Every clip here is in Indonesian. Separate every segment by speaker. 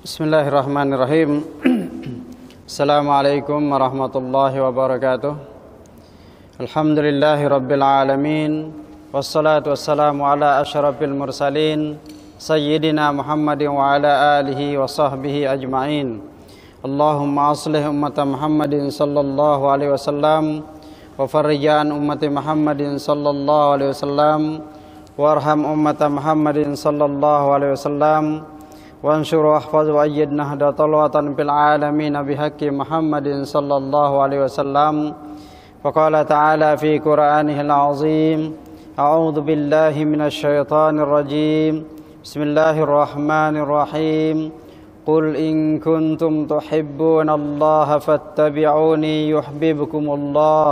Speaker 1: Bismillahirrahmanirrahim. Assalamualaikum warahmatullahi wabarakatuh. Alhamdulillahi rabbil alamin. Wassalatu wassalamu ala asyrafil mursalin Sayyidina Muhammadin wa ala alihi wa sahbihi ajma'in. Allahumma aslih ummata Muhammadin sallallahu alaihi wasallam wa farrijan ummati Muhammadin sallallahu alaihi wasallam warham ummata Muhammadin sallallahu alaihi wasallam وانشر واحفظ وأيد نهضة طلوة في العالمين بحق محمد صلى الله عليه وسلم وقال تعالى في قرآنه العظيم أعوذ بالله من الشيطان الرجيم بسم الله الرحمن الرحيم قل إن كنتم تحبون الله فاتبعوني يحببكم الله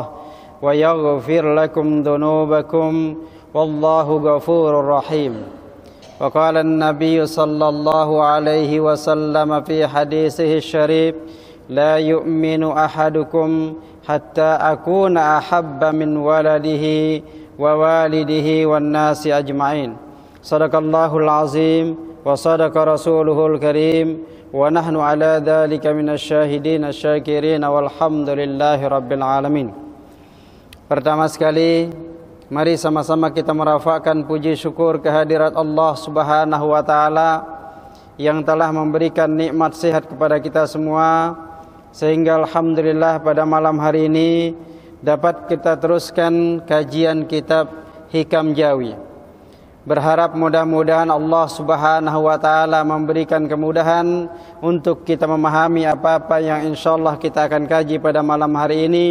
Speaker 1: ويغفر لكم ذنوبكم والله غفور رحيم وقال النبي صلى الله عليه وسلم في حديثه الشريف لا يؤمن أحدكم حتى أكون أحب من ولده ووالده والناس أجمعين صدق الله العظيم وصدق رسوله الكريم ونحن على ذلك من الشاهدين الشاكرين والحمد لله رب العالمين. Pertama sekali, mari sama-sama kita merafakkan puji syukur kehadirat Allah Subhanahu wa taala yang telah memberikan nikmat sehat kepada kita semua, sehingga alhamdulillah pada malam hari ini dapat kita teruskan kajian kitab Hikam Jawi. Berharap mudah-mudahan Allah Subhanahu wa taala memberikan kemudahan untuk kita memahami apa-apa yang insyaallah kita akan kaji pada malam hari ini.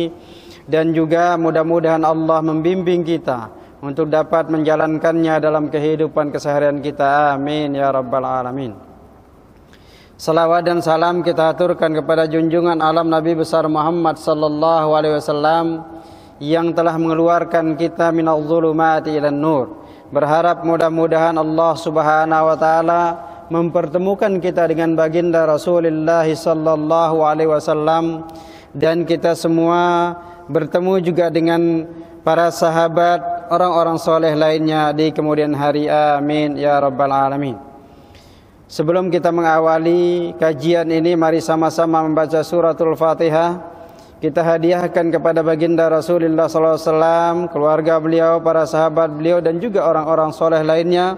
Speaker 1: Dan juga mudah-mudahan Allah membimbing kita untuk dapat menjalankannya dalam kehidupan keseharian kita. Amin ya rabbal alamin. Salawat dan salam kita aturkan kepada junjungan alam Nabi besar Muhammad sallallahu alaihi wasallam yang telah mengeluarkan kita minal zulumati ilan nur. Berharap mudah-mudahan Allah Subhanahu wa taala mempertemukan kita dengan baginda Rasulullah sallallahu alaihi wasallam, dan kita semua bertemu juga dengan para sahabat, orang-orang soleh lainnya di kemudian hari. Amin ya rabbal alamin. Sebelum kita mengawali kajian ini, mari sama-sama membaca suratul Fatihah. Kita hadiahkan kepada baginda Rasulullah SAW, keluarga beliau, para sahabat beliau, dan juga orang-orang soleh lainnya.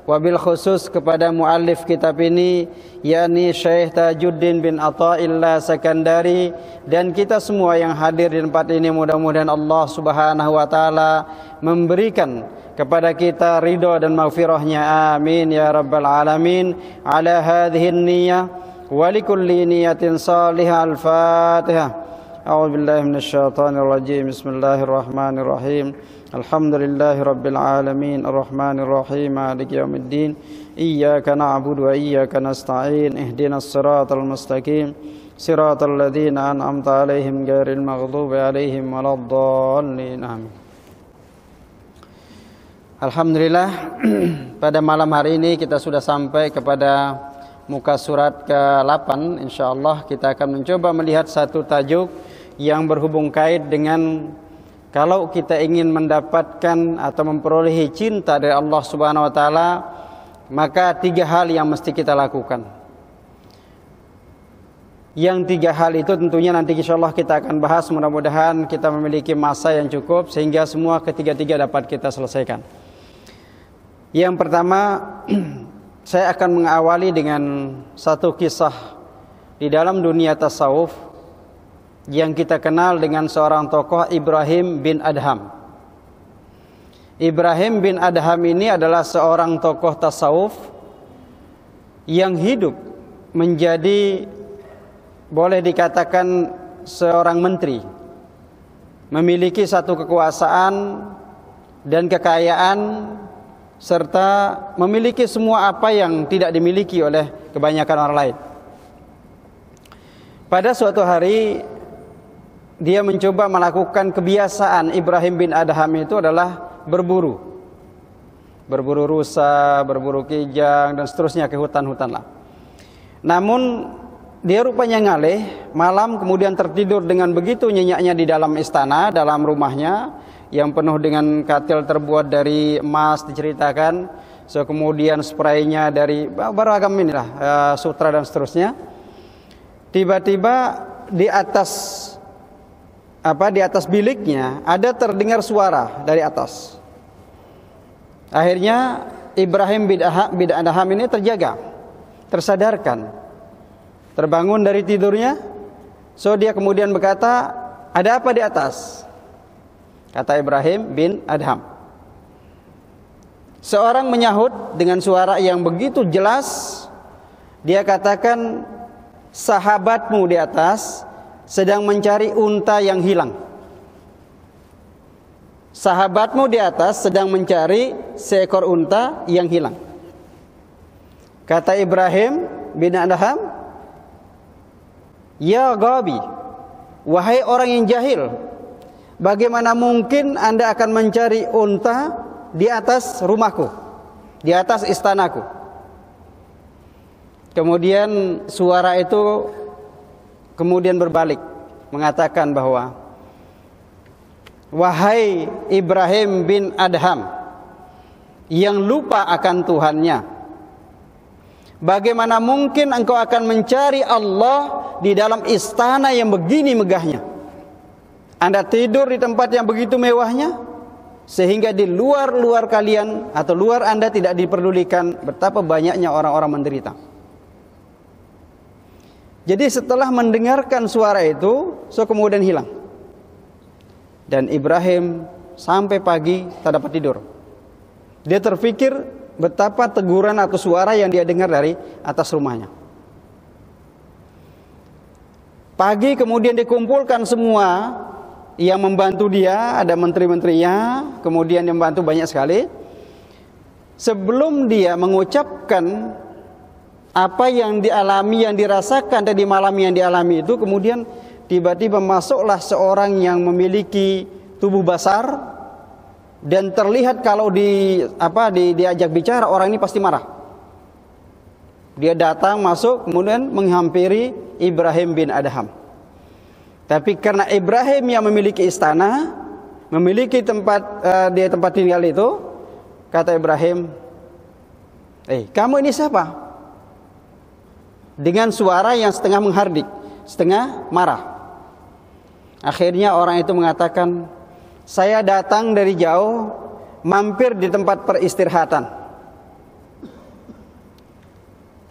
Speaker 1: Wabil khusus kepada muallif kitab ini, yakni Syekh Tajuddin bin Athaillah Sakandari, dan kita semua yang hadir di tempat ini. Mudah-mudahan Allah Subhanahu wa taala memberikan kepada kita ridha dan maghfirahnya. Amin ya rabbal alamin. Ala hadhihi niyyah wa likulli niyatin salihah. Al-Fatihah. A'udzu billahi minasyaitonir rajim. Bismillahirrahmanirrahim. Alhamdulillahi rabbil alamin arrahmanir rahim maliki yaumiddin iyyaka na'budu wa iyyaka nasta'in ihdinas siratal mustaqim siratal ladzina an'amta 'alaihim ghairil maghdubi 'alaihim waladdallin. Amin. Alhamdulillah, pada malam hari ini kita sudah sampai kepada muka surat ke-8. Insyaallah kita akan mencoba melihat satu tajuk yang berhubung kait dengan kalau kita ingin mendapatkan atau memperolehi cinta dari Allah Subhanahu wa taala, maka 3 hal yang mesti kita lakukan. Yang 3 hal itu tentunya nanti insyaallah kita akan bahas, mudah-mudahan kita memiliki masa yang cukup sehingga semua ketiga-tiga dapat kita selesaikan. Yang pertama, saya akan mengawali dengan satu kisah di dalam dunia tasawuf yang kita kenal dengan seorang tokoh, Ibrahim bin Adham. Ibrahim bin Adham ini adalah seorang tokoh tasawuf yang hidup menjadi, boleh dikatakan, seorang menteri, memiliki satu kekuasaan dan kekayaan, serta memiliki semua apa yang tidak dimiliki oleh kebanyakan orang lain. Pada suatu hari dia mencoba melakukan kebiasaan. Ibrahim bin Adham itu adalah berburu rusa, berburu kijang, dan seterusnya ke hutan-hutan lah. Namun dia rupanya ngalih, malam kemudian tertidur dengan begitu nyenyaknya di dalam istana, dalam rumahnya yang penuh dengan katil terbuat dari emas diceritakan, So kemudian spraynya dari beragam inilah sutra dan seterusnya. Tiba-tiba di atas biliknya ada terdengar suara dari atas. Akhirnya Ibrahim bin Adham ini terjaga, tersadarkan, terbangun dari tidurnya. So dia kemudian berkata, ada apa di atas? Kata Ibrahim bin Adham. Seorang menyahut dengan suara yang begitu jelas. Dia katakan, sahabatmu di atas sedang mencari unta yang hilang. Sahabatmu di atas sedang mencari seekor unta yang hilang. Kata Ibrahim bin Adham, ya Ghabi, wahai orang yang jahil, bagaimana mungkin Anda akan mencari unta di atas rumahku, di atas istanaku? Kemudian suara itu kemudian berbalik, mengatakan bahwa, wahai Ibrahim bin Adham yang lupa akan Tuhannya, bagaimana mungkin engkau akan mencari Allah di dalam istana yang begini megahnya? Anda tidur di tempat yang begitu mewahnya, sehingga di luar kalian atau luar Anda tidak diperdulikan betapa banyaknya orang-orang menderita. Jadi setelah mendengarkan suara itu, so kemudian hilang. Dan Ibrahim sampai pagi tak dapat tidur. Dia terfikir betapa teguran atau suara yang dia dengar dari atas rumahnya. Pagi kemudian dikumpulkan semua yang membantu dia, ada menteri-menterinya, kemudian yang membantu banyak sekali. Sebelum dia mengucapkan apa yang dialami, yang dirasakan tadi malam yang dialami itu, kemudian tiba-tiba masuklah seorang yang memiliki tubuh besar dan terlihat kalau diajak bicara orang ini pasti marah. Dia datang masuk kemudian menghampiri Ibrahim bin Adham. Tapi karena Ibrahim yang memiliki istana, memiliki tempat tinggal itu, kata Ibrahim, kamu ini siapa? Dengan suara yang setengah menghardik, setengah marah. Akhirnya orang itu mengatakan, saya datang dari jauh, mampir di tempat peristirahatan.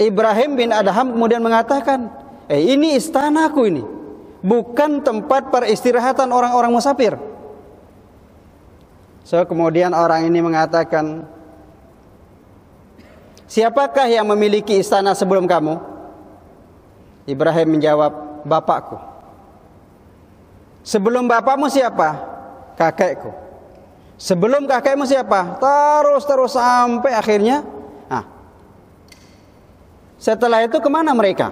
Speaker 1: Ibrahim bin Adham kemudian mengatakan, ini istanaku ini, bukan tempat peristirahatan orang-orang musafir. So kemudian orang ini mengatakan, siapakah yang memiliki istana sebelum kamu? Ibrahim menjawab, bapakku. Sebelum bapakmu siapa? Kakekku. Sebelum kakekmu siapa? Terus sampai akhirnya. Setelah itu kemana mereka?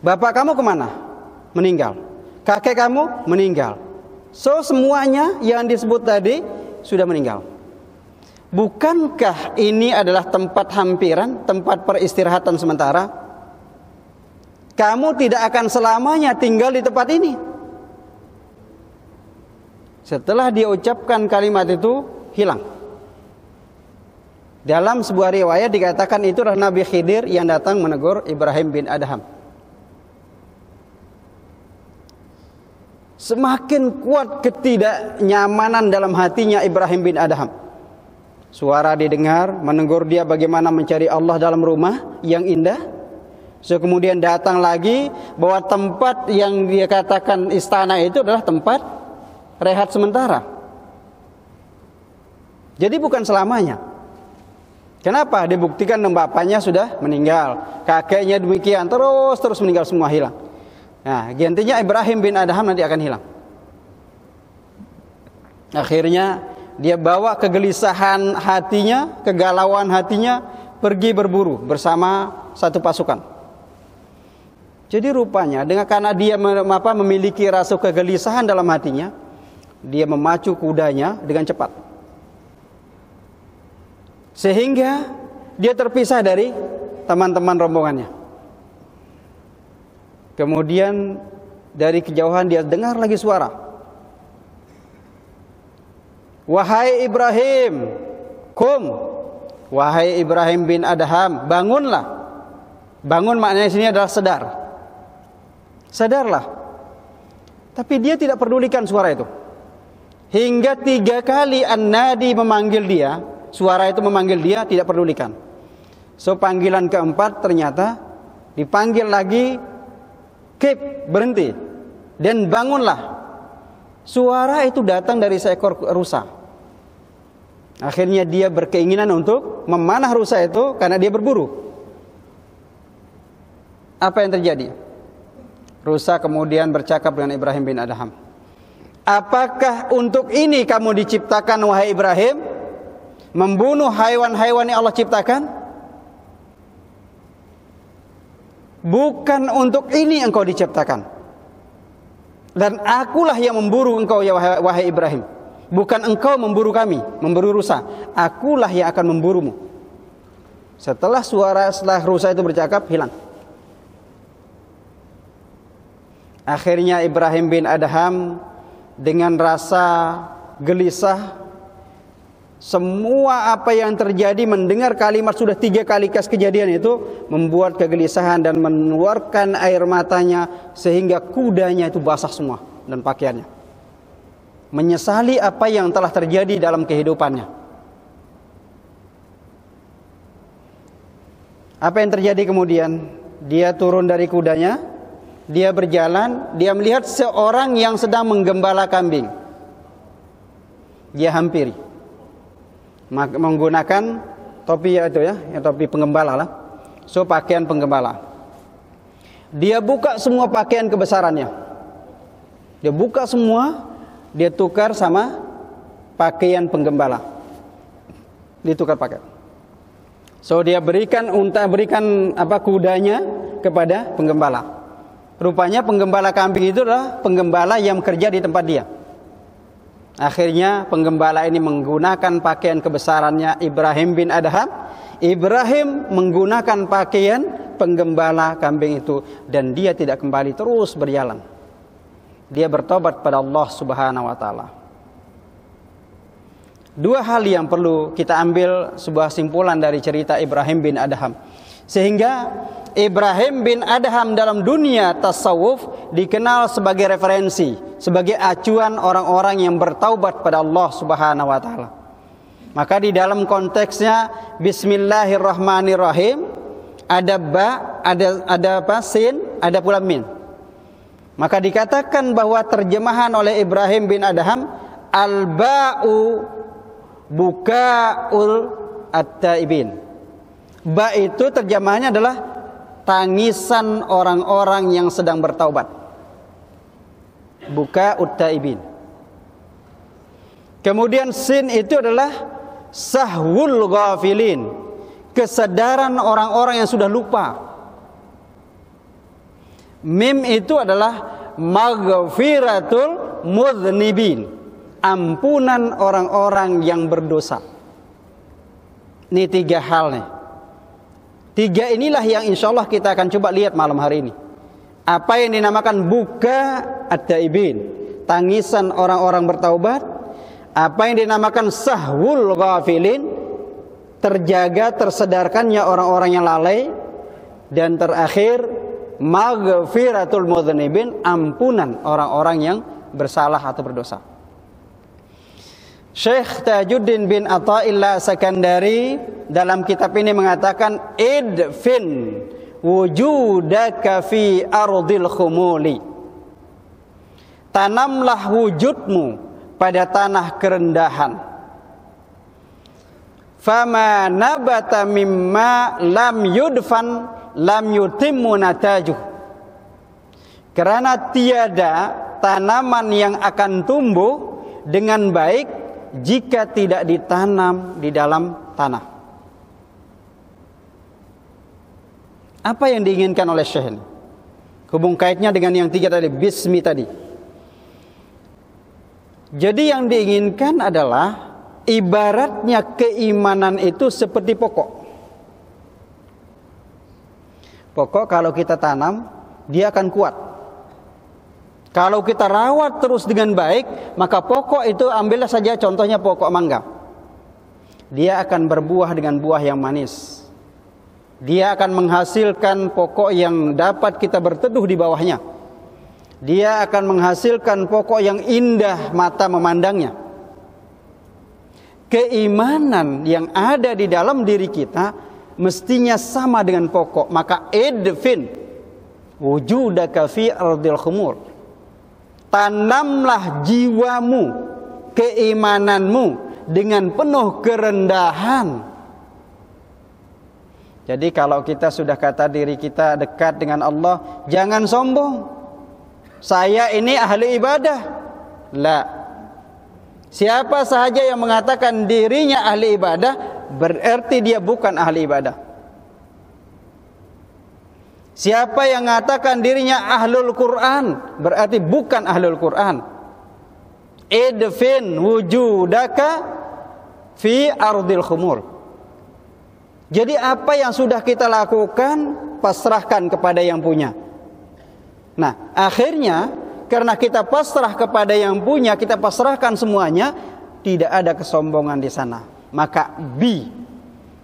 Speaker 1: Bapak kamu kemana? Meninggal. Kakek kamu meninggal. So semuanya yang disebut tadi sudah meninggal. Bukankah ini adalah tempat hampiran, tempat peristirahatan sementara? Kamu tidak akan selamanya tinggal di tempat ini. Setelah dia ucapkan kalimat itu, hilang. Dalam sebuah riwayat dikatakan itu adalah Nabi Khidir yang datang menegur Ibrahim bin Adham. Semakin kuat ketidaknyamanan dalam hatinya Ibrahim bin Adham. Suara didengar, menegur dia bagaimana mencari Allah dalam rumah yang indah. So kemudian datang lagi bahwa tempat yang dia katakan istana itu adalah tempat rehat sementara. Jadi bukan selamanya. Kenapa? Dibuktikan bapaknya sudah meninggal, kakeknya demikian, terus meninggal, semua hilang. Nah, gantinya Ibrahim bin Adham nanti akan hilang. Akhirnya dia bawa kegelisahan hatinya, kegalauan hatinya, pergi berburu bersama satu pasukan. Jadi rupanya karena dia memiliki rasa kegelisahan dalam hatinya, dia memacu kudanya dengan cepat. Sehingga dia terpisah dari teman-teman rombongannya. Kemudian dari kejauhan dia dengar lagi suara. Wahai Ibrahim, kum, wahai Ibrahim bin Adham, bangunlah. Bangun maknanya sini adalah sedar. Sadarlah. Tapi dia tidak pedulikan suara itu. Hingga 3 kali An-Nadi memanggil dia, suara itu memanggil dia, tidak pedulikan. So panggilan keempat ternyata dipanggil lagi, "Kip, berhenti." Dan bangunlah. Suara itu datang dari seekor rusa. Akhirnya dia berkeinginan untuk memanah rusa itu karena dia berburu. Apa yang terjadi? Rusa kemudian bercakap dengan Ibrahim bin Adham. Apakah untuk ini kamu diciptakan wahai Ibrahim? Membunuh haiwan-haiwan yang Allah ciptakan? Bukan untuk ini engkau diciptakan. Dan akulah yang memburu engkau ya wahai Ibrahim. Bukan engkau memburu kami, memburu rusa. Akulah yang akan memburumu. Setelah rusa itu bercakap, hilang. Akhirnya Ibrahim bin Adham dengan rasa gelisah, semua apa yang terjadi mendengar kalimat sudah 3 kali kejadian itu membuat kegelisahan dan mengeluarkan air matanya sehingga kudanya itu basah semua dan pakaiannya. Menyesali apa yang telah terjadi dalam kehidupannya. Apa yang terjadi kemudian? Dia turun dari kudanya. Dia berjalan, dia melihat seorang yang sedang menggembala kambing. Dia hampiri. Menggunakan topi itu ya, topi penggembala lah. So pakaian penggembala. Dia buka semua pakaian kebesarannya. Dia buka semua, dia tukar sama pakaian penggembala. Ditukar pakai. So dia berikan kudanya kepada penggembala. Rupanya penggembala kambing itu adalah penggembala yang bekerja di tempat dia. Akhirnya penggembala ini menggunakan pakaian kebesarannya Ibrahim bin Adham. Ibrahim menggunakan pakaian penggembala kambing itu. Dan dia tidak kembali, terus berjalan. Dia bertobat pada Allah Subhanahu wa ta'ala. 2 hal yang perlu kita ambil sebuah simpulan dari cerita Ibrahim bin Adham. Sehingga Ibrahim bin Adham dalam dunia tasawuf dikenal sebagai referensi, sebagai acuan orang-orang yang bertaubat pada Allah Subhanahu wa taala. Maka di dalam konteksnya Bismillahirrahmanirrahim ada ba, ada sin, ada pula min. Maka dikatakan bahwa terjemahan oleh Ibrahim bin Adham, al-ba'u buka'ul at-taibin. Ba itu terjemahannya adalah tangisan orang-orang yang sedang bertaubat. Buka'ut taibin. Kemudian sin itu adalah sahwul ghafilin, kesadaran orang-orang yang sudah lupa. Mim itu adalah maghfiratul mudhnibin, ampunan orang-orang yang berdosa. Ini 3 hal nih. 3 inilah yang insya Allah kita akan coba lihat malam hari ini. Apa yang dinamakan buka at-taibin, tangisan orang-orang bertaubat. Apa yang dinamakan sahwul ghafilin, terjaga tersedarkannya orang-orang yang lalai. Dan terakhir maghfiratul mudhnibin, ampunan orang-orang yang bersalah atau berdosa. Syekh Tajuddin bin Athaillah Sakandari dalam kitab ini mengatakan, idfin wujudaka fi ardil khumuli, tanamlah wujudmu pada tanah kerendahan. Fama nabata mimma lam yudfan lam yutimmu natajuh, karena tiada tanaman yang akan tumbuh dengan baik jika tidak ditanam di dalam tanah. Apa yang diinginkan oleh Syekh ini? Hubung kaitnya dengan yang 3 tadi, bismi tadi. Jadi yang diinginkan adalah ibaratnya keimanan itu seperti pokok. Pokok kalau kita tanam, dia akan kuat. Kalau kita rawat terus dengan baik, maka pokok itu, ambillah saja contohnya pokok mangga. dia akan berbuah dengan buah yang manis. Dia akan menghasilkan pokok yang dapat kita berteduh di bawahnya. Dia akan menghasilkan pokok yang indah mata memandangnya. Keimanan yang ada di dalam diri kita mestinya sama dengan pokok. Maka idfin wujudaka fi ardil khumur. Tanamlah jiwamu, keimananmu dengan penuh kerendahan. Jadi kalau kita sudah kata diri kita dekat dengan Allah, jangan sombong. Saya ini ahli ibadah. La. Siapa sahaja yang mengatakan dirinya ahli ibadah, berarti dia bukan ahli ibadah. Siapa yang mengatakan dirinya ahlul Quran, berarti bukan ahlul Quran. Idfin wujudaka fi ardil khumur. Jadi apa yang sudah kita lakukan, pasrahkan kepada yang punya. Nah, akhirnya karena kita pasrah kepada yang punya, kita pasrahkan semuanya, tidak ada kesombongan di sana. Maka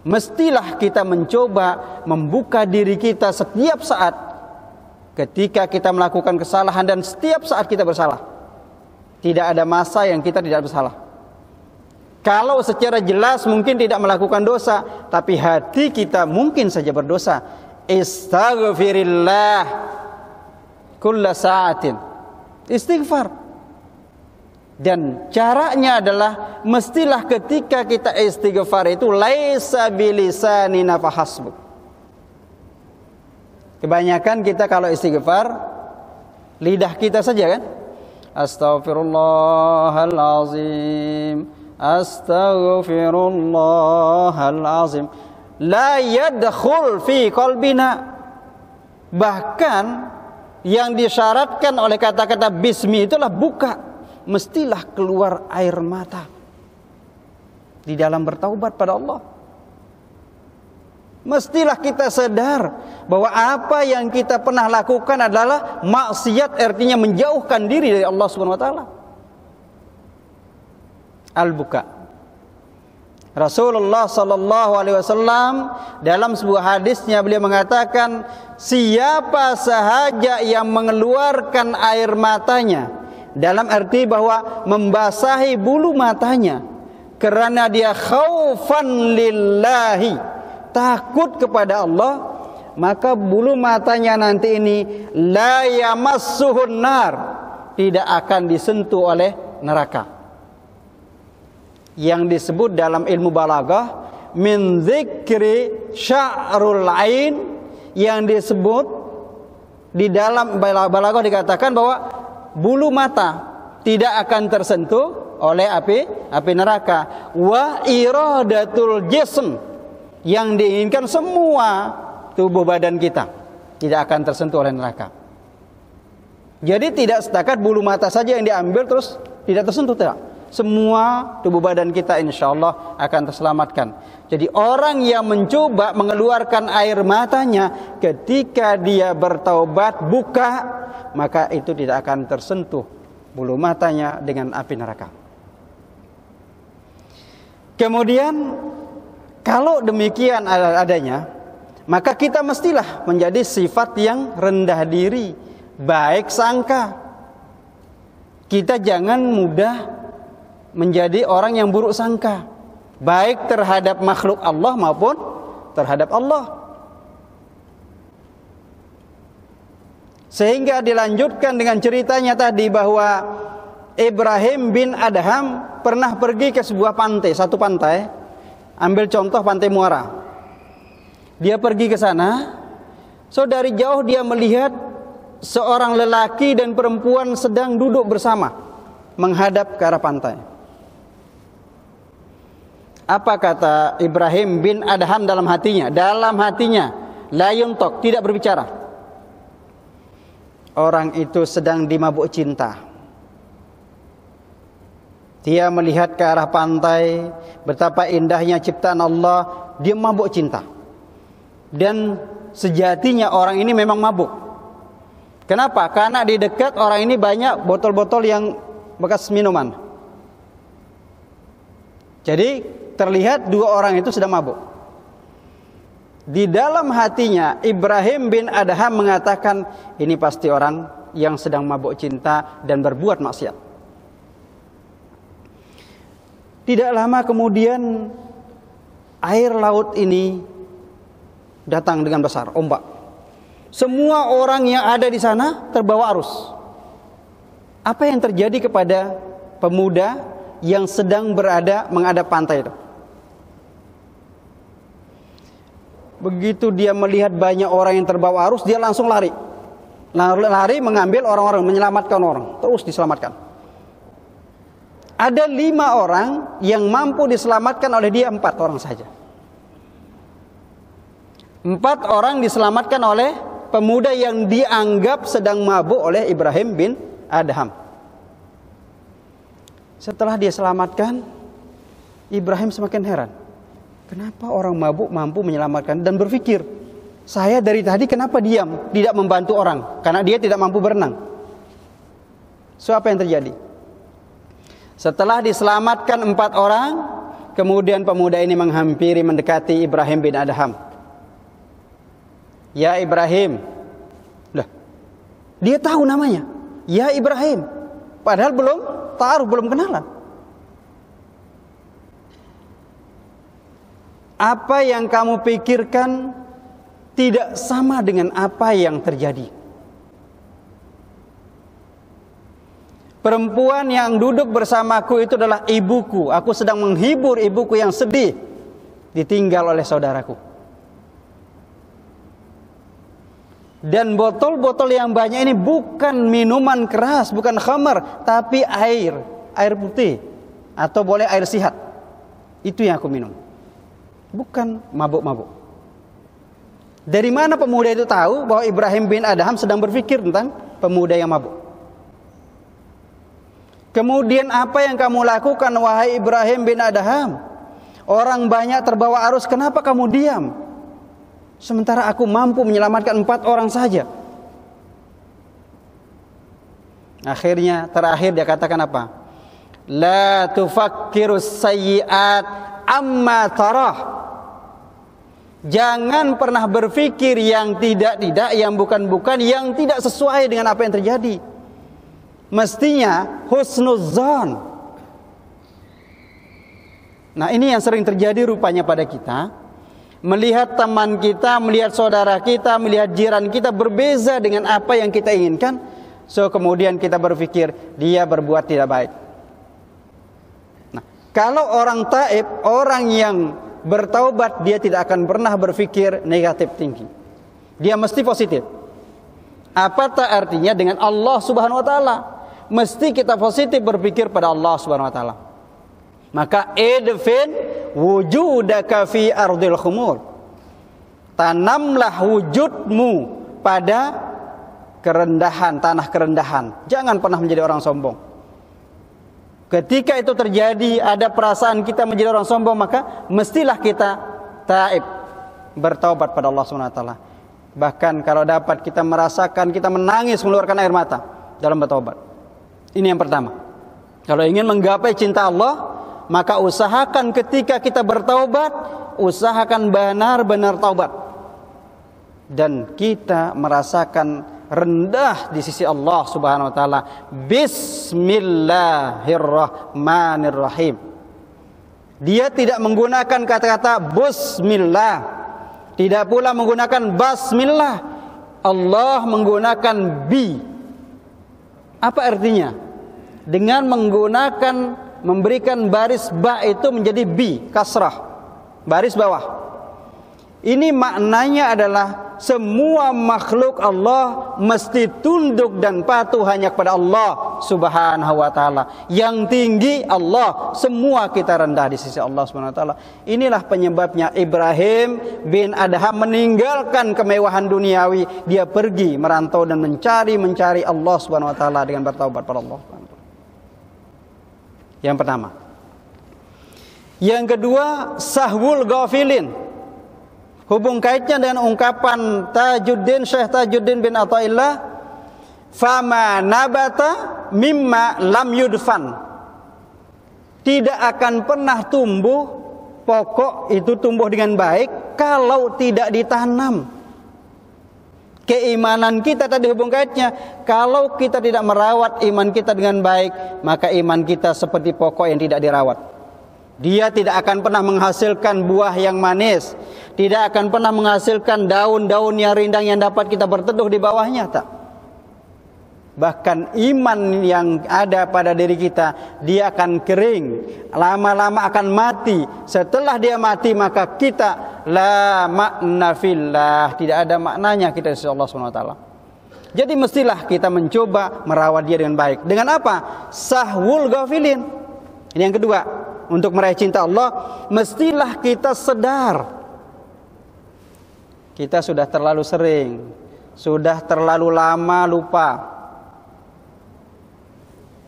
Speaker 1: mestilah kita mencoba membuka diri kita setiap saat ketika kita melakukan kesalahan dan setiap saat kita bersalah. Tidak ada masa yang kita tidak bersalah. Kalau secara jelas mungkin tidak melakukan dosa, tapi hati kita mungkin saja berdosa. Istaghfirillah kulla sa'atin. Istighfar. Dan caranya adalah mestilah ketika kita istighfar itu laisa bilisanina fahasbuk. Kebanyakan kita kalau istighfar lidah kita saja kan? Astaghfirullahalazim. Astaghfirullahalazim. La yadkhul fi qalbina. Bahkan yang disyaratkan oleh kata-kata bismi itulah buka. Mestilah keluar air mata di dalam bertaubat pada Allah. Mestilah kita sadar bahwa apa yang kita pernah lakukan adalah maksiat, artinya menjauhkan diri dari Allah Subhanahu wa taala. Al-buka. Rasulullah sallallahu alaihi wasallam dalam sebuah hadisnya beliau mengatakan, siapa sahaja yang mengeluarkan air matanya, dalam arti bahwa membasahi bulu matanya karena dia khaufan lillahi, takut kepada Allah, maka bulu matanya nanti ini la yamassuhun nar, tidak akan disentuh oleh neraka. Yang disebut dalam ilmu balaghah min dzikri sya'rul ain, yang disebut di dalam balaghah dikatakan bahwa bulu mata tidak akan tersentuh oleh api neraka. Wa iradatul jism, yang diinginkan semua tubuh badan kita tidak akan tersentuh oleh neraka. Jadi tidak setakat bulu mata saja yang diambil terus tidak tersentuh, tidak. Semua tubuh badan kita insyaallah akan terselamatkan. Jadi orang yang mencoba mengeluarkan air matanya ketika dia bertaubat buka, maka itu tidak akan tersentuh bulu matanya dengan api neraka. Kemudian kalau demikian adanya, maka kita mestilah menjadi sifat yang rendah diri, baik sangka. Kita jangan mudah menjadi orang yang buruk sangka, baik terhadap makhluk Allah maupun terhadap Allah. Sehingga dilanjutkan dengan ceritanya tadi bahwa Ibrahim bin Adham pernah pergi ke sebuah pantai, satu pantai. Ambil contoh pantai Muara. Dia pergi ke sana. So dari jauh dia melihat seorang lelaki dan perempuan sedang duduk bersama menghadap ke arah pantai. Apa kata Ibrahim bin Adham dalam hatinya? Dalam hatinya, la yuntok, tidak berbicara. Orang itu sedang dimabuk cinta. Dia melihat ke arah pantai, betapa indahnya ciptaan Allah, dia mabuk cinta. Dan sejatinya orang ini memang mabuk. Kenapa? Karena di dekat orang ini banyak botol-botol yang bekas minuman. Jadi terlihat dua orang itu sedang mabuk. Di dalam hatinya Ibrahim bin Adham mengatakan, ini pasti orang yang sedang mabuk cinta dan berbuat maksiat. Tidak lama kemudian air laut ini datang dengan besar, ombak. Semua orang yang ada di sana terbawa arus. Apa yang terjadi kepada pemuda yang sedang menghadap pantai itu? Begitu dia melihat banyak orang yang terbawa arus, dia langsung lari. Lari mengambil orang-orang, menyelamatkan orang. Terus diselamatkan. Ada 5 orang yang mampu diselamatkan oleh dia, 4 orang saja. 4 orang diselamatkan oleh pemuda yang dianggap sedang mabuk oleh Ibrahim bin Adham. Setelah dia selamatkan, Ibrahim semakin heran. Kenapa orang mabuk mampu menyelamatkan, dan berpikir, saya dari tadi kenapa diam, tidak membantu orang, karena dia tidak mampu berenang. So, apa yang terjadi? Setelah diselamatkan 4 orang, kemudian pemuda ini menghampiri, mendekati Ibrahim bin Adham. Ya Ibrahim. Lah, dia tahu namanya. Ya Ibrahim. Padahal belum ta'aruf, belum kenalan. Apa yang kamu pikirkan tidak sama dengan apa yang terjadi. Perempuan yang duduk bersamaku itu adalah ibuku. Aku sedang menghibur ibuku yang sedih ditinggal oleh saudaraku. Dan botol-botol yang banyak ini bukan minuman keras, bukan khamar, tapi air putih, atau boleh air sihat. Itu yang aku minum, bukan mabuk-mabuk. Dari mana pemuda itu tahu bahwa Ibrahim bin Adham sedang berpikir tentang pemuda yang mabuk? Kemudian apa yang kamu lakukan wahai Ibrahim bin Adham? Orang banyak terbawa arus, kenapa kamu diam? Sementara aku mampu menyelamatkan 4 orang saja. Akhirnya, terakhir dia katakan apa? La tufakkirus sayyi'at amma tarah. Jangan pernah berpikir yang tidak-tidak, yang bukan-bukan, yang tidak sesuai dengan apa yang terjadi. Mestinya husnuzan. Nah, ini yang sering terjadi rupanya pada kita. Melihat teman kita, melihat saudara kita, melihat jiran kita berbeza dengan apa yang kita inginkan. So, kemudian kita berpikir dia berbuat tidak baik. Nah, kalau orang taib, orang yang bertaubat, dia tidak akan pernah berpikir negatif thinking. Dia mesti positif. Apa tak artinya dengan Allah Subhanahu wa taala? Mesti kita positif berpikir pada Allah Subhanahu wa taala. Maka idfin wujudaka fi ardil khumul. Tanamlah wujudmu pada kerendahan, tanah kerendahan. Jangan pernah menjadi orang sombong. Ketika itu terjadi, ada perasaan kita menjadi orang sombong, maka mestilah kita taib, bertaubat pada Allah Subhanahu wa taala. Bahkan kalau dapat kita merasakan, kita menangis, mengeluarkan air mata dalam bertaubat. Ini yang pertama. Kalau ingin menggapai cinta Allah, maka usahakan ketika kita bertaubat, usahakan benar-benar taubat. Dan kita merasakan rendah di sisi Allah Subhanahu wa taala. Bismillahirrahmanirrahim. Dia tidak menggunakan kata-kata bismillah, tidak pula menggunakan basmillah. Allah menggunakan bi. Apa artinya? Dengan menggunakan, memberikan baris ba itu menjadi bi, kasrah, baris bawah. Ini maknanya adalah semua makhluk Allah mesti tunduk dan patuh hanya kepada Allah Subhanahu wa taala. Yang tinggi Allah, semua kita rendah di sisi Allah Subhanahu wa taala. Inilah penyebabnya Ibrahim bin Adham meninggalkan kemewahan duniawi, dia pergi merantau dan mencari Allah Subhanahu wa taala dengan bertaubat pada Allah. Yang pertama. Yang kedua, sahwul ghafilin. Hubung kaitnya dengan ungkapan Syekh Tajuddin bin Athaillah, fama nabata mimma lam yudfan. Tidak akan pernah tumbuh pokok itu tumbuh dengan baik kalau tidak ditanam. Keimanan kita tadi hubung kaitnya, kalau kita tidak merawat iman kita dengan baik, maka iman kita seperti pokok yang tidak dirawat. Dia tidak akan pernah menghasilkan buah yang manis, tidak akan pernah menghasilkan daun-daun yang rindang yang dapat kita berteduh di bawahnya, tak. Bahkan iman yang ada pada diri kita, dia akan kering, lama-lama akan mati. Setelah dia mati, maka kita la makna fillah, tidak ada maknanya kita di sisi Allah SWT. Jadi mestilah kita mencoba merawat dia dengan baik. Dengan apa? Sahwul ghafilin. Ini yang kedua. Untuk meraih cinta Allah, mestilah kita sadar kita sudah terlalu sering, sudah terlalu lama lupa.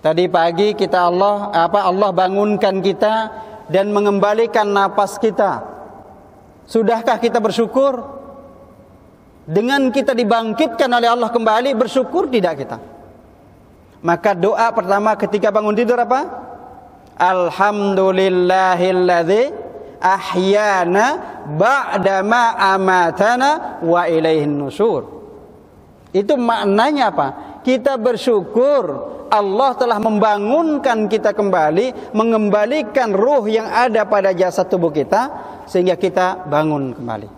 Speaker 1: Tadi pagi Allah bangunkan kita dan mengembalikan napas kita. Sudahkah kita bersyukur? Dengan kita dibangkitkan oleh Allah kembali, bersyukur tidak kita? Maka doa pertama ketika bangun tidur apa? Alhamdulillahilladzi ahyana ba'dama amatana wa ilaihin nusyur. Itu maknanya apa? Kita bersyukur Allah telah membangunkan kita kembali, mengembalikan ruh yang ada pada jasad tubuh kita, sehingga kita bangun kembali.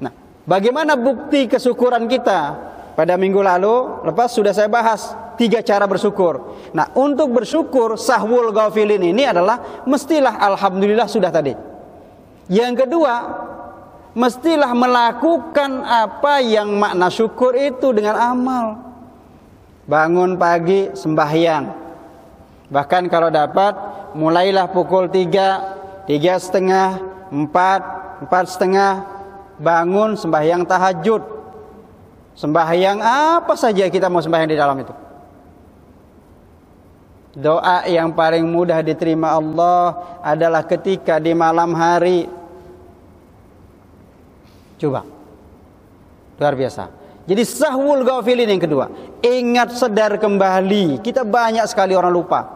Speaker 1: Nah, bagaimana bukti kesyukuran kita? Pada minggu lalu, lepas sudah saya bahas 3 cara bersyukur. Nah, untuk bersyukur, sahwul ghafilin ini adalah mestilah alhamdulillah sudah tadi. Yang kedua, mestilah melakukan apa yang makna syukur itu dengan amal. Bangun pagi sembahyang. Bahkan kalau dapat mulailah pukul 3, 3:30, 4, 4:30 bangun sembahyang tahajud. Sembahyang apa saja kita mau sembahyang di dalam itu. Doa yang paling mudah diterima Allah adalah ketika di malam hari. Coba. Luar biasa. Jadi sahwul ghafilin yang kedua, ingat sadar kembali. Kita banyak sekali orang lupa.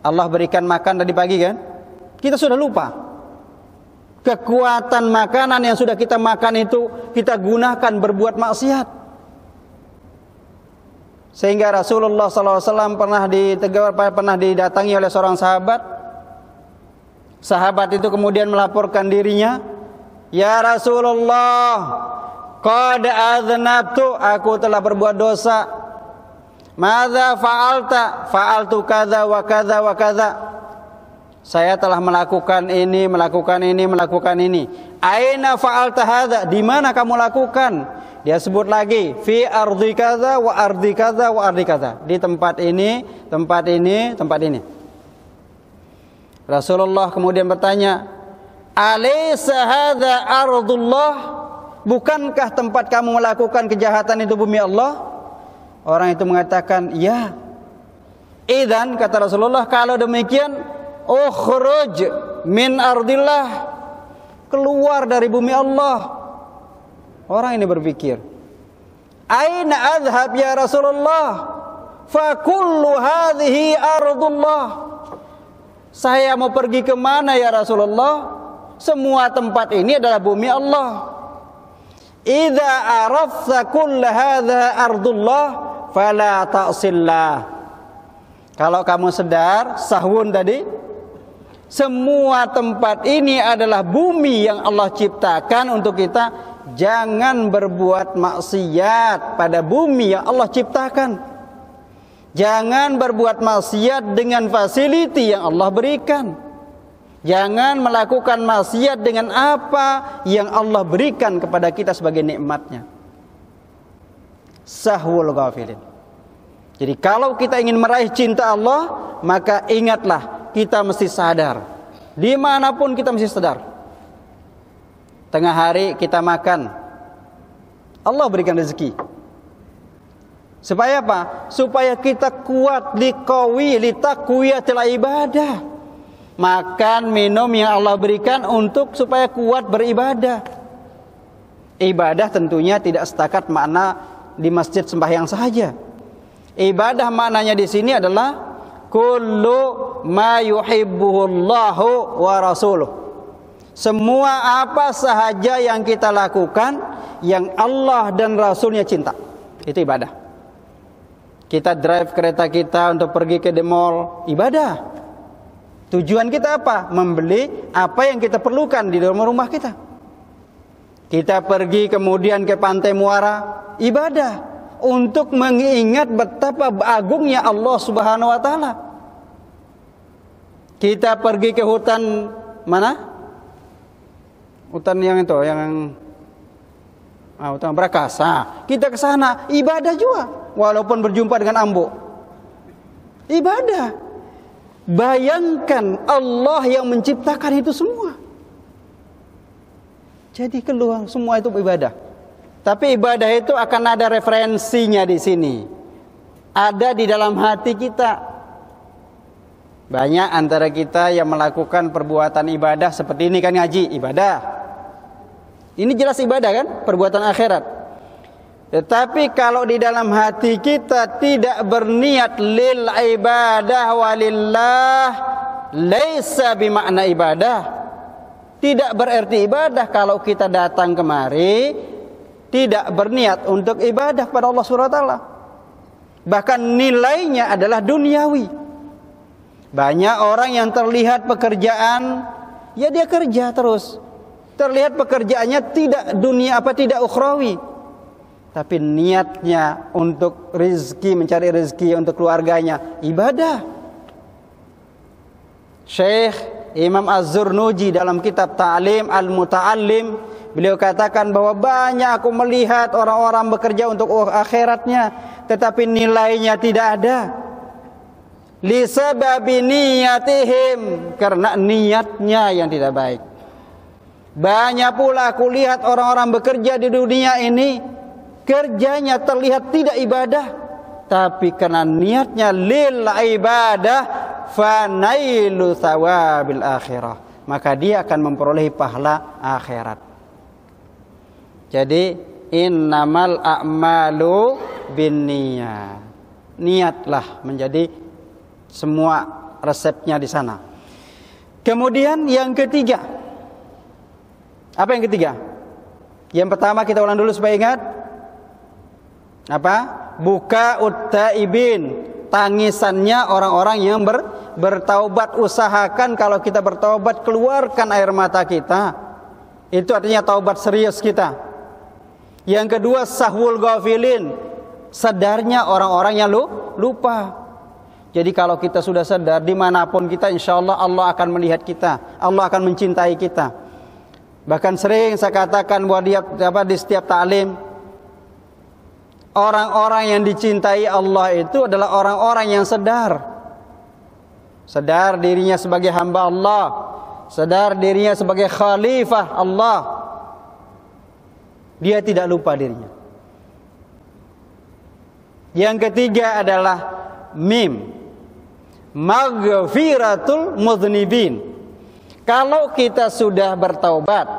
Speaker 1: Allah berikan makan tadi pagi kan? Kita sudah lupa. Kekuatan makanan yang sudah kita makan itu kita gunakan berbuat maksiat. Sehingga Rasulullah SAW pernah didatangi oleh seorang sahabat. Sahabat itu kemudian melaporkan dirinya, "Ya Rasulullah, qad aznabtu, aku telah berbuat dosa. Madza fa'alta? Fa'altu kadza wa kadza wa kadza." Saya telah melakukan ini, melakukan ini, melakukan ini. Aina fa'alta hadza? Di mana kamu lakukan? Dia sebut lagi, fi ardi kadza wa ardi kadza wa ardi kadza. Di tempat ini, tempat ini, tempat ini. Rasulullah kemudian bertanya, "Alaysa hadza ardullah?" Bukankah tempat kamu melakukan kejahatan itu bumi Allah? Orang itu mengatakan, "Ya." Idzan, kata Rasulullah, kalau demikian, ukhruj min ardillah, keluar dari bumi Allah. Orang ini berpikir, aina adhab ya Rasulullah? Fa kullu hadhihi ardullah. Saya mau pergi kemana ya Rasulullah? Semua tempat ini adalah bumi Allah. Idza arafta kull hadza ardullah fala ta'sillah. Kalau kamu sadar sahwun tadi, semua tempat ini adalah bumi yang Allah ciptakan untuk kita, jangan berbuat maksiat pada bumi yang Allah ciptakan. Jangan berbuat maksiat dengan fasiliti yang Allah berikan. Jangan melakukan maksiat dengan apa yang Allah berikan kepada kita sebagai nikmatnya. Sahwul ghafilin. Jadi kalau kita ingin meraih cinta Allah, maka ingatlah kita mesti sadar. Dimanapun kita mesti sadar. Tengah hari kita makan, Allah berikan rezeki. Supaya apa? Supaya kita kuat litaqwiyatil ibadah. Makan, minum yang Allah berikan untuk supaya kuat beribadah. Ibadah tentunya tidak setakat makna di masjid sembahyang saja. Ibadah maknanya di sini adalah kullu ma yuhibbuhullahu wa rasuluh. Semua apa sahaja yang kita lakukan yang Allah dan Rasulnya cinta, itu ibadah. Kita drive kereta kita untuk pergi ke the mall, ibadah. Tujuan kita apa? Membeli apa yang kita perlukan di dalam rumah kita. Kita pergi kemudian ke Pantai Muara, ibadah. Untuk mengingat betapa agungnya Allah Subhanahu wa Ta'ala. Kita pergi ke hutan mana? Hutan yang itu, yang hutan Prakasa. Kita ke sana, ibadah juga. Walaupun berjumpa dengan ambo, ibadah. Bayangkan Allah yang menciptakan itu semua. Jadi keluar semua itu ibadah. Tapi ibadah itu akan ada referensinya di sini. Ada di dalam hati kita. Banyak antara kita yang melakukan perbuatan ibadah seperti ini kan, ngaji, ibadah. Ini jelas ibadah kan, perbuatan akhirat. Tetapi kalau di dalam hati kita tidak berniat lil ibadah walillah, laisa bimakna ibadah. Tidak berarti ibadah kalau kita datang kemari tidak berniat untuk ibadah pada Allah SWT. Bahkan nilainya adalah duniawi. Banyak orang yang terlihat pekerjaan, ya dia kerja terus. Terlihat pekerjaannya tidak tidak ukhrawi. Tapi niatnya untuk rezeki, mencari rezeki untuk keluarganya, ibadah. Syekh Imam Az-Zurnuji dalam kitab Ta'lim Al-Muta'allim, beliau katakan bahwa banyak aku melihat orang-orang bekerja untuk akhiratnya, tetapi nilainya tidak ada. Lisababi niyatihim, karena niatnya yang tidak baik. Banyak pula aku lihat orang-orang bekerja di dunia ini, kerjanya terlihat tidak ibadah, tapi karena niatnya lil ibadah, fanailu thawabil akhirah, maka dia akan memperoleh pahala akhirat. Jadi innamal a'malu binniyat. Niatlah menjadi semua resepnya di sana. Kemudian yang ketiga, apa yang ketiga? Yang pertama kita ulang dulu supaya ingat. Apa? Buka uttaibin, tangisannya orang-orang yang bertaubat. Usahakan kalau kita bertaubat, keluarkan air mata kita. Itu artinya taubat serius kita. Yang kedua, sahwul ghafilin, sadarnya orang-orang yang lupa. Jadi kalau kita sudah sadar, dimanapun kita, insya Allah Allah akan melihat kita, Allah akan mencintai kita. Bahkan sering saya katakan bahwa di setiap ta'lim, orang-orang yang dicintai Allah itu adalah orang-orang yang sadar. Sadar dirinya sebagai hamba Allah, sadar dirinya sebagai khalifah Allah. Dia tidak lupa dirinya. Yang ketiga adalah mim, maghfiratul mudznibin. Kalau kita sudah bertaubat,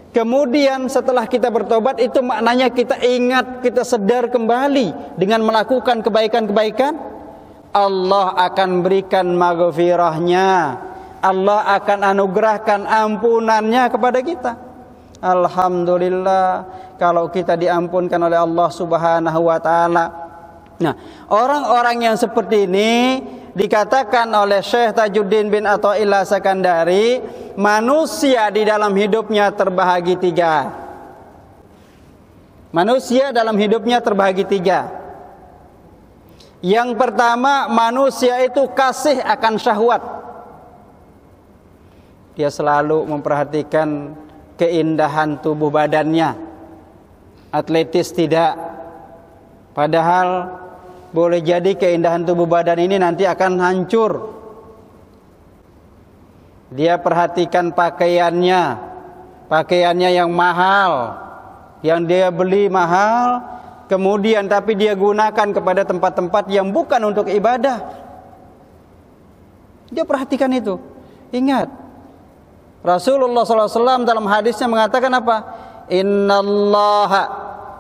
Speaker 1: kemudian setelah kita bertobat, itu maknanya kita ingat, kita sadar kembali dengan melakukan kebaikan-kebaikan, Allah akan berikan maghfirahnya, Allah akan anugerahkan ampunannya kepada kita. Alhamdulillah kalau kita diampunkan oleh Allah Subhanahu wa Ta'ala. Nah, orang-orang yang seperti ini dikatakan oleh Syekh Tajuddin bin Athaillah Sakandari, manusia di dalam hidupnya terbahagi tiga. Manusia dalam hidupnya terbahagi tiga. Yang pertama, manusia itu kasih akan syahwat. Dia selalu memperhatikan keindahan tubuh badannya. Atletis tidak. Padahal boleh jadi keindahan tubuh badan ini nanti akan hancur. Dia perhatikan pakaiannya, pakaiannya yang mahal, yang dia beli mahal, kemudian tapi dia gunakan kepada tempat-tempat yang bukan untuk ibadah. Dia perhatikan itu. Ingat, Rasulullah SAW dalam hadisnya mengatakan apa? Innallaha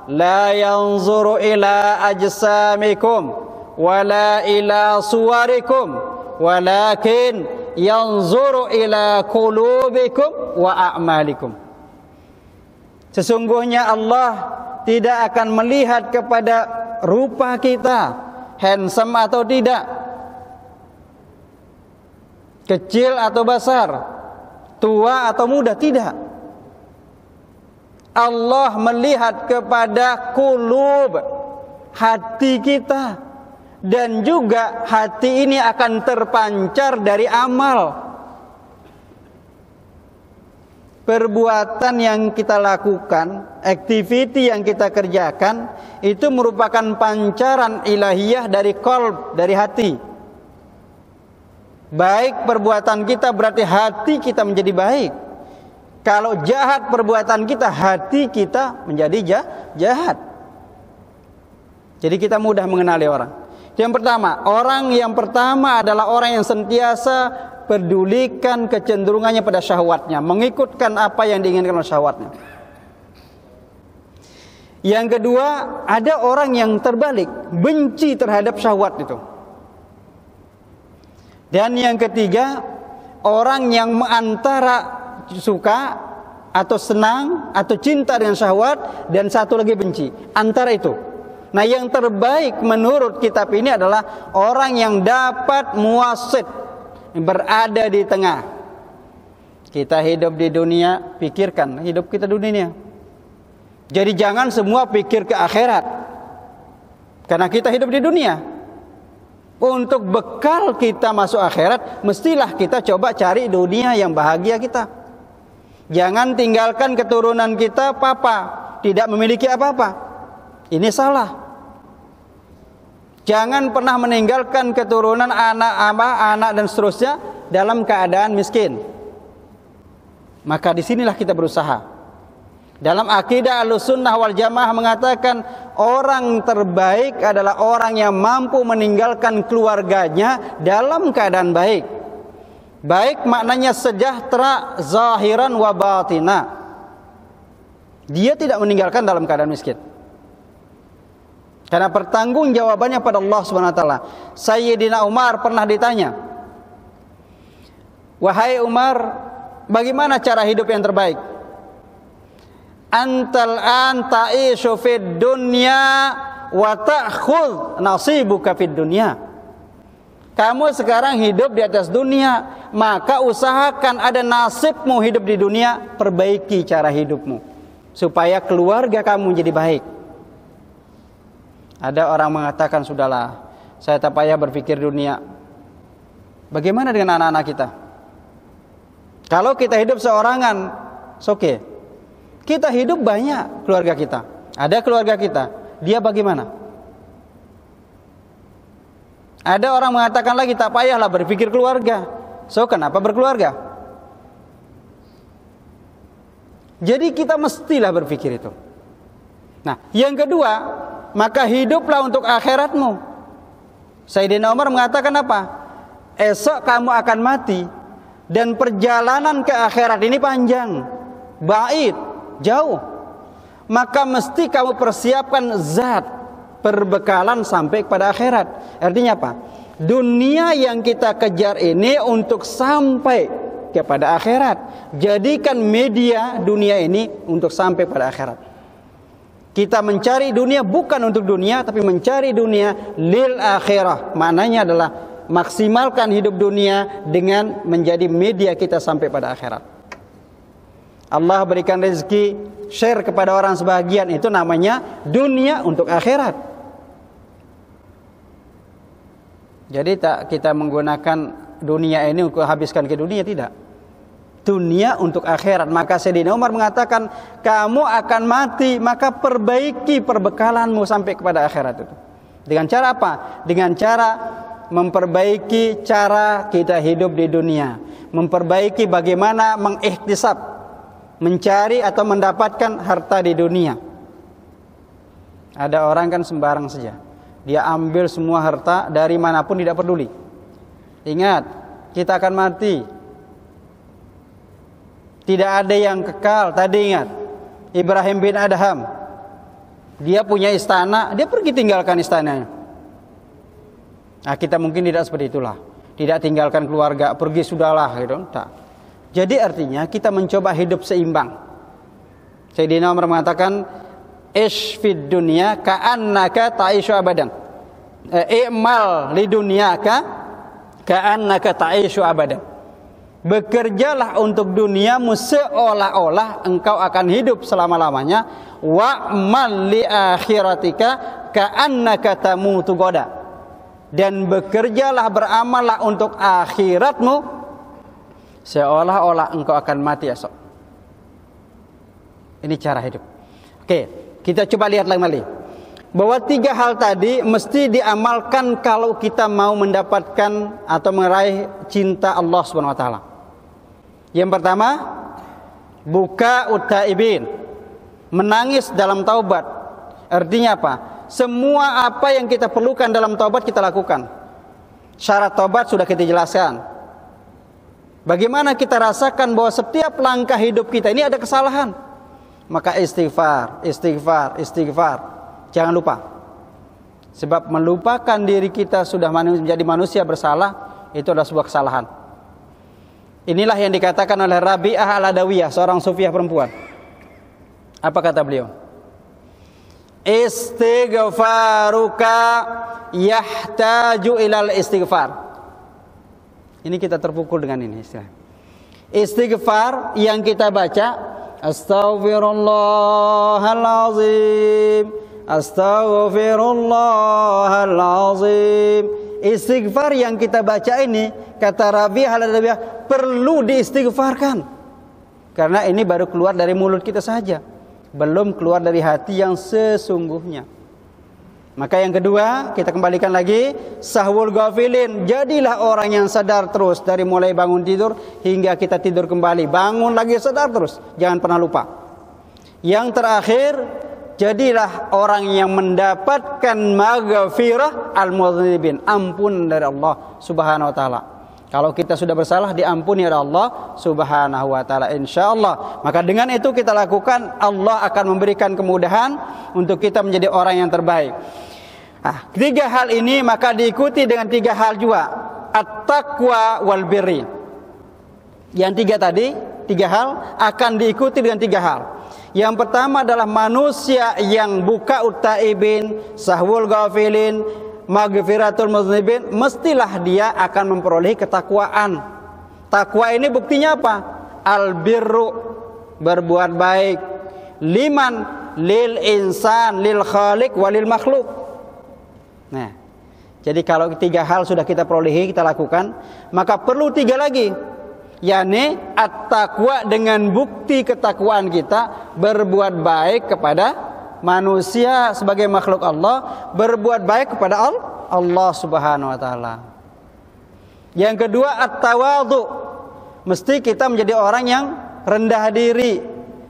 Speaker 1: la yanzuru ila ajsamikum wala ila suwarikum walakin yanzuru ila qulubikum wa a'malikum. Sesungguhnya Allah tidak akan melihat kepada rupa kita, handsome atau tidak, kecil atau besar, tua atau muda, tidak. Allah melihat kepada qulub, hati kita, dan juga hati ini akan terpancar dari amal. Perbuatan yang kita lakukan, activity yang kita kerjakan, itu merupakan pancaran ilahiyah dari qalb, dari hati. Baik perbuatan kita berarti hati kita menjadi baik. Kalau jahat perbuatan kita, hati kita menjadi jahat. Jadi kita mudah mengenali orang. Orang yang pertama adalah orang yang sentiasa pedulikan kecenderungannya pada syahwatnya, mengikutkan apa yang diinginkan oleh syahwatnya. Yang kedua, ada orang yang terbalik, benci terhadap syahwat itu. Dan yang ketiga, orang yang antara suka atau senang atau cinta dengan syahwat, dan satu lagi benci, antara itu. Nah, yang terbaik menurut kitab ini adalah orang yang dapat muwasit, berada di tengah. Kita hidup di dunia, pikirkan hidup kita di dunia. Jadi jangan semua pikir ke akhirat, karena kita hidup di dunia. Untuk bekal kita masuk akhirat, mestilah kita coba cari dunia yang bahagia kita. Jangan tinggalkan keturunan kita papa tidak memiliki apa-apa. Ini salah. Jangan pernah meninggalkan keturunan anak dan seterusnya dalam keadaan miskin. Maka disinilah kita berusaha. Dalam akidah Ahlussunnah wal Jamaah mengatakan orang terbaik adalah orang yang mampu meninggalkan keluarganya dalam keadaan baik. Baik maknanya sejahtera zahiran wa batina. Dia tidak meninggalkan dalam keadaan miskin. Karena pertanggungjawabannya pada Allah Subhanahu wa taala. Sayyidina Umar pernah ditanya, "Wahai Umar, bagaimana cara hidup yang terbaik?" "Antal an ta'ishu fid dunya wa ta'khudh nasibuka fid dunya." Kamu sekarang hidup di atas dunia, maka usahakan ada nasibmu hidup di dunia, perbaiki cara hidupmu supaya keluarga kamu jadi baik. Ada orang mengatakan, sudahlah, saya tak payah berpikir dunia. Bagaimana dengan anak-anak kita? Kalau kita hidup seorangan, oke. Kita hidup banyak keluarga kita. Ada keluarga kita, dia bagaimana? Ada orang mengatakan lagi, tak payahlah berpikir keluarga. So, kenapa berkeluarga? Jadi kita mestilah berpikir itu. Nah, yang kedua, maka hiduplah untuk akhiratmu. Sayyidina Umar mengatakan apa? Esok kamu akan mati, dan perjalanan ke akhirat ini panjang, ba'id, jauh. Maka mesti kamu persiapkan zat, perbekalan sampai kepada akhirat. Artinya apa? Dunia yang kita kejar ini untuk sampai kepada akhirat. Jadikan media dunia ini untuk sampai pada akhirat. Kita mencari dunia bukan untuk dunia, tapi mencari dunia lil akhirah. Maknanya adalah maksimalkan hidup dunia dengan menjadi media kita sampai pada akhirat. Allah berikan rezeki, share kepada orang sebagian, itu namanya dunia untuk akhirat. Jadi tak kita menggunakan dunia ini untuk habiskan ke dunia, tidak. Dunia untuk akhirat. Maka Sayyidina Umar mengatakan, kamu akan mati, maka perbaiki perbekalanmu sampai kepada akhirat itu. Dengan cara apa? Dengan cara memperbaiki cara kita hidup di dunia, memperbaiki bagaimana mengikhtisab, mencari atau mendapatkan harta di dunia. Ada orang kan sembarang saja, dia ambil semua harta dari manapun, tidak peduli. Ingat, kita akan mati. Tidak ada yang kekal. Tadi ingat, Ibrahim bin Adham, dia punya istana, dia pergi tinggalkan istananya. Nah, kita mungkin tidak seperti itulah. Tidak tinggalkan keluarga, pergi sudahlah gitu. Tak. Jadi artinya kita mencoba hidup seimbang. Sayyidina Umar mengatakan, "Ish fid dunya ka'annaka ta'ishu abadan." I'mal li dunyaka ka'annaka ta'ishu abadan. Bekerjalah untuk duniamu seolah-olah engkau akan hidup selama-lamanya. Wa'mal li akhiratika ka'annaka tamutu goda. Dan bekerjalah, beramallah untuk akhiratmu seolah-olah engkau akan mati esok. Ini cara hidup. Oke, kita coba lihat lagi. Bahwa 3 hal tadi mesti diamalkan kalau kita mau mendapatkan atau meraih cinta Allah Subhanahu wa taala. Yang pertama, buka utaibin, menangis dalam taubat. Artinya apa? Semua apa yang kita perlukan dalam taubat kita lakukan. Syarat taubat sudah kita jelaskan. Bagaimana kita rasakan bahwa setiap langkah hidup kita ini ada kesalahan. Maka istighfar. Jangan lupa. Sebab melupakan diri kita sudah menjadi manusia bersalah, itu adalah sebuah kesalahan. Inilah yang dikatakan oleh Rabi'ah al-Adawiyah, seorang sufiah perempuan. Apa kata beliau? Istighfaruka yahtaju ilal istighfar. Ini kita terpukul dengan ini istilah. Istighfar yang kita baca, astaghfirullahalazim, astaghfirullahalazim. Istighfar yang kita baca ini, kata Rabi'ah al-Adawiyah, perlu diistighfarkan. Karena ini baru keluar dari mulut kita saja, belum keluar dari hati yang sesungguhnya. Maka yang kedua, kita kembalikan lagi, sahwul ghafilin. Jadilah orang yang sadar terus dari mulai bangun tidur hingga kita tidur kembali. Bangun lagi sadar terus, jangan pernah lupa. Yang terakhir, jadilah orang yang mendapatkan maghfirah al-mudznibin, ampun dari Allah Subhanahu wa taala. Kalau kita sudah bersalah, diampuni oleh Allah Subhanahu wa taala insyaallah. Maka dengan itu kita lakukan, Allah akan memberikan kemudahan untuk kita menjadi orang yang terbaik. Nah, 3 hal ini maka diikuti dengan 3 hal juga, at-taqwa wal birri. Yang 3 tadi, 3 hal akan diikuti dengan 3 hal. Yang pertama adalah manusia yang buka utaibin, sahwul ghafilin, maghfiratul muznibin, mestilah dia akan memperoleh ketakwaan. Takwa ini buktinya apa? Al-birru, berbuat baik. Liman, lil insan, lil khaliq, walil makhluk. Nah, jadi kalau 3 hal sudah kita perolehi, kita lakukan, maka perlu 3 lagi, yakni at-taqwa, dengan bukti ketakwaan kita berbuat baik kepada manusia sebagai makhluk Allah, berbuat baik kepada Allah Subhanahu wa taala. Yang kedua, at-tawadhu, mesti kita menjadi orang yang rendah diri.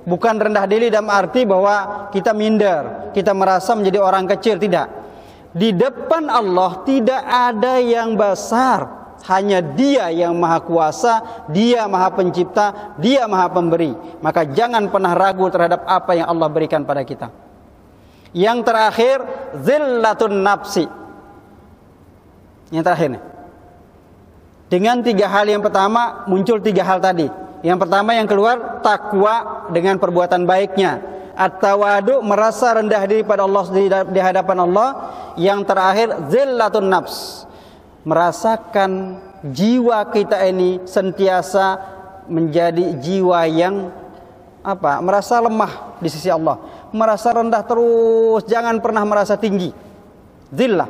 Speaker 1: Bukan rendah diri dalam arti bahwa kita minder, kita merasa menjadi orang kecil, tidak. Di depan Allah tidak ada yang besar, hanya Dia yang maha kuasa, Dia maha pencipta, Dia maha pemberi. Maka jangan pernah ragu terhadap apa yang Allah berikan pada kita. Yang terakhir, zillatun nafsi. Yang terakhir nih, dengan 3 hal yang pertama muncul 3 hal tadi. Yang pertama yang keluar, takwa dengan perbuatan baiknya. At-tawadu, merasa rendah diri pada Allah, di hadapan Allah. Yang terakhir, zillatun nafs, merasakan jiwa kita ini sentiasa menjadi jiwa yang apa? Merasa lemah di sisi Allah, merasa rendah terus, jangan pernah merasa tinggi. Zillah,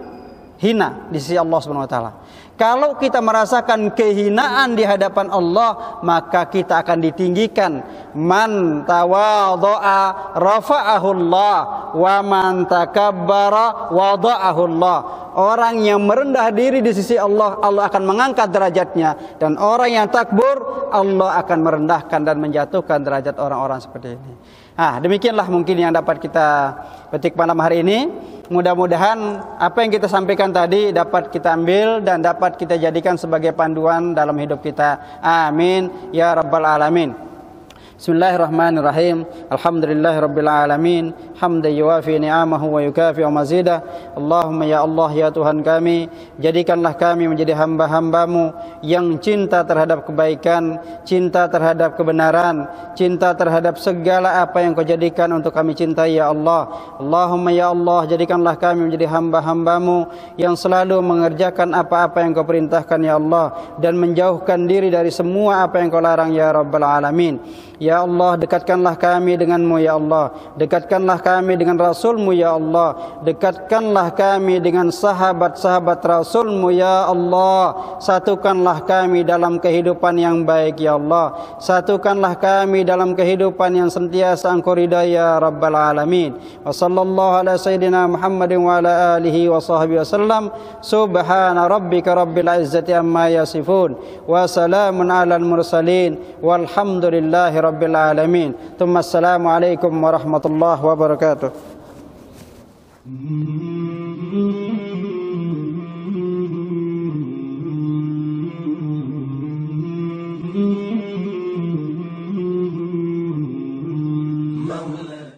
Speaker 1: hina di sisi Allah Subhanahu wa taala. Kalau kita merasakan kehinaan di hadapan Allah, maka kita akan ditinggikan. Man tawadha'a rafa'ahu Allah, wa man takabbara wada'ahu Allah. Orang yang merendah diri di sisi Allah, Allah akan mengangkat derajatnya. Dan orang yang takbur, Allah akan merendahkan dan menjatuhkan derajat orang-orang seperti ini. Nah, demikianlah mungkin yang dapat kita petik malam hari ini. Mudah-mudahan apa yang kita sampaikan tadi dapat kita ambil dan dapat kita jadikan sebagai panduan dalam hidup kita. Amin ya rabbal alamin. Bismillahirrahmanirrahim. Alhamdulillahirabbil alamin. Hamdan yuwafi ni'amahu wa yukafi'u mazidah. Allahumma ya Allah ya Tuhan kami, jadikanlah kami menjadi hamba-hamba-Mu yang cinta terhadap kebaikan, cinta terhadap kebenaran, cinta terhadap segala apa yang Kau jadikan untuk kami cintai ya Allah. Allahumma ya Allah, jadikanlah kami menjadi hamba-hamba-Mu yang selalu mengerjakan apa-apa yang Kau perintahkan ya Allah, dan menjauhkan diri dari semua apa yang Kau larang ya Rabbal alamin. Ya Allah, dekatkanlah kami dengan-Mu ya Allah, dekatkanlah kami dengan Rasul-Mu ya Allah, dekatkanlah kami dengan sahabat-sahabat Rasul-Mu ya Allah. Satukanlah kami dalam kehidupan yang baik ya Allah, satukanlah kami dalam kehidupan yang sentiasa Engkau ridai ya Rabbal alamin. Wa sallallahu ala sayyidina Muhammadin wa ala alihi wa sahbihi wasallam. Subhana rabbika rabbil izzati amma yasifun, wa salamun alal mursalin, walhamdulillahi rabbil alamin. Thumma assalamu alaikum warahmatullahi wabarakatuh.